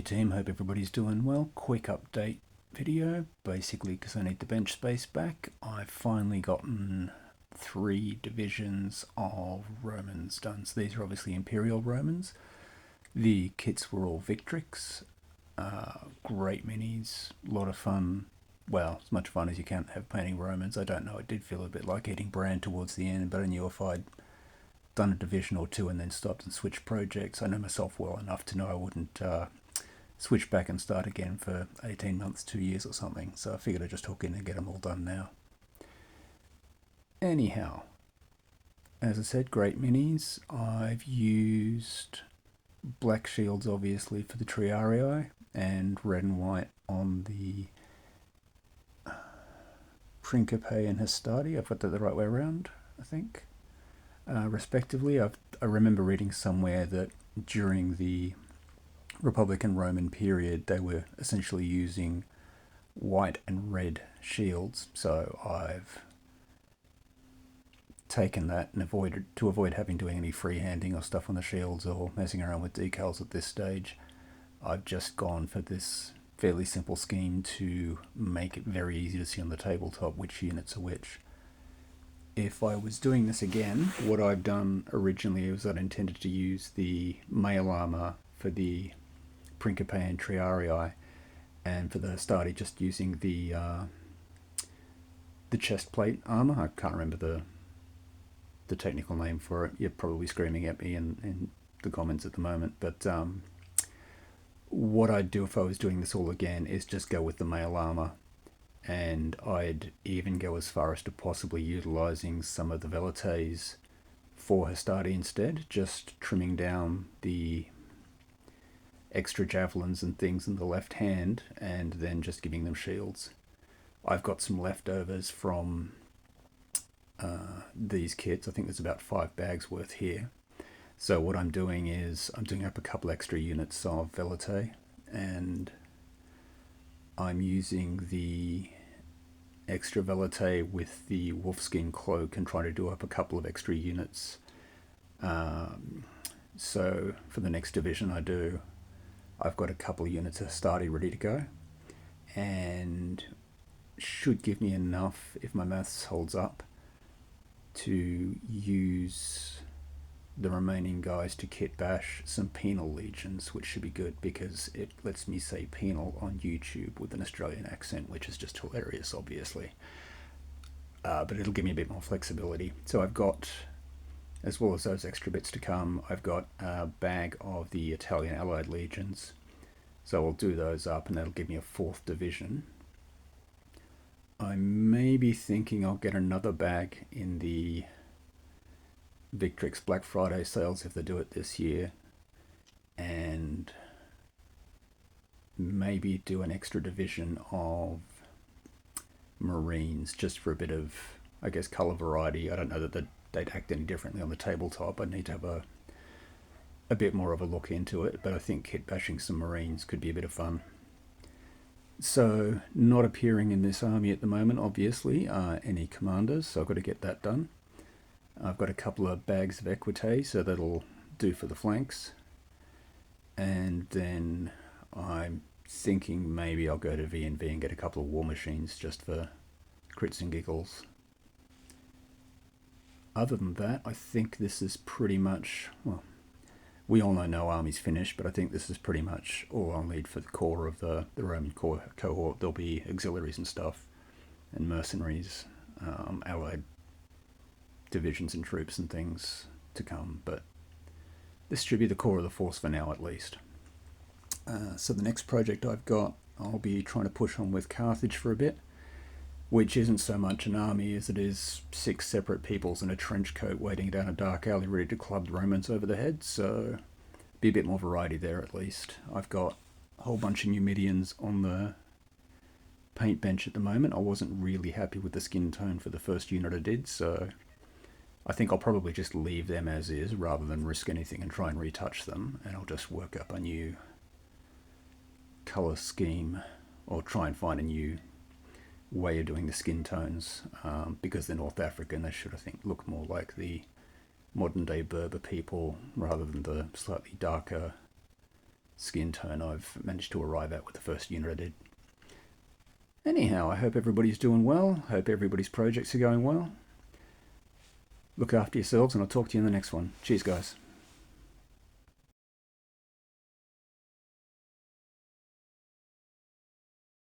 Hey team, hope everybody's doing well. Quick update video, basically because I need the bench space back. I've finally gotten 3 divisions of Romans done. So these are obviously Imperial Romans. The kits were all Victrix. Great minis, a lot of fun. Well, as much fun as you can have painting Romans. I don't know, it did feel a bit like eating bran towards the end, but I knew if I'd done a division or two and then stopped and switched projects, I know myself well enough to know I wouldn't switch back and start again for 18 months, 2 years or something. So I figured I'd just hook in and get them all done now. Anyhow, as I said, great minis. I've used black shields obviously for the Triarii and red and white on the Principe and Hastati. I've got that the right way around, I think. Respectively, I remember reading somewhere that during the Republican Roman period they were essentially using white and red shields, so I've taken that and to avoid having doing any freehanding or stuff on the shields or messing around with decals at this stage. I've just gone for this fairly simple scheme to make it very easy to see on the tabletop which units are which. If I was doing this again, what I've done originally was I'd intended to use the mail armor for the Principe and Triarii, and for the Hastati just using the chest plate armor. I can't remember the technical name for it. You're probably screaming at me in the comments at the moment, but what I'd do if I was doing this all again is just go with the mail armor, and I'd even go as far as to possibly utilizing some of the velites for Hastati instead, just trimming down the extra javelins and things in the left hand and then just giving them shields. I've got some leftovers from these kits. I think there's about 5 bags worth here. So what I'm doing is I'm doing up a couple extra units of velite, and I'm using the extra velite with the wolfskin cloak and trying to do up a couple of extra units. So for the next division I've got a couple of units of Hastati ready to go, and should give me enough, if my maths holds up, to use the remaining guys to kit bash some penal legions, which should be good because it lets me say penal on YouTube with an Australian accent, which is just hilarious, obviously. But it'll give me a bit more flexibility. So I've got, as well as those extra bits to come, I've got a bag of the Italian Allied Legions. So I'll do those up and that'll give me a 4th division. I may be thinking I'll get another bag in the Victrix Black Friday sales if they do it this year, and maybe do an extra division of Marines just for a bit of, I guess, color variety. I don't know that they'd act any differently on the tabletop. I'd need to have a bit more of a look into it, but I think kit bashing some Marines could be a bit of fun. So not appearing in this army at the moment, obviously, any commanders, so I've got to get that done. I've got a couple of bags of equite, so that'll do for the flanks. And then I'm thinking maybe I'll go to V&V and get a couple of war machines just for crits and giggles. Other than that, I think this is pretty much, well, we all know no army's finished, but I think this is pretty much all I'll need for the core of the Roman cohort. There'll be auxiliaries and stuff, and mercenaries, allied divisions and troops and things to come, but this should be the core of the force for now at least. So the next project I've got, I'll be trying to push on with Carthage for a bit, which isn't so much an army as it is 6 separate peoples in a trench coat waiting down a dark alley ready to club the Romans over the head, so be a bit more variety there at least. I've got a whole bunch of Numidians on the paint bench at the moment. I wasn't really happy with the skin tone for the first unit I did, so I think I'll probably just leave them as is rather than risk anything and try and retouch them, and I'll just work up a new colour scheme or try and find a new way of doing the skin tones, because they're North African. They should, I think, look more like the modern day Berber people rather than the slightly darker skin tone I've managed to arrive at with the first unit I did. Anyhow, I hope everybody's doing well. Hope everybody's projects are going well. Look after yourselves, and I'll talk to you in the next one. Cheers, guys.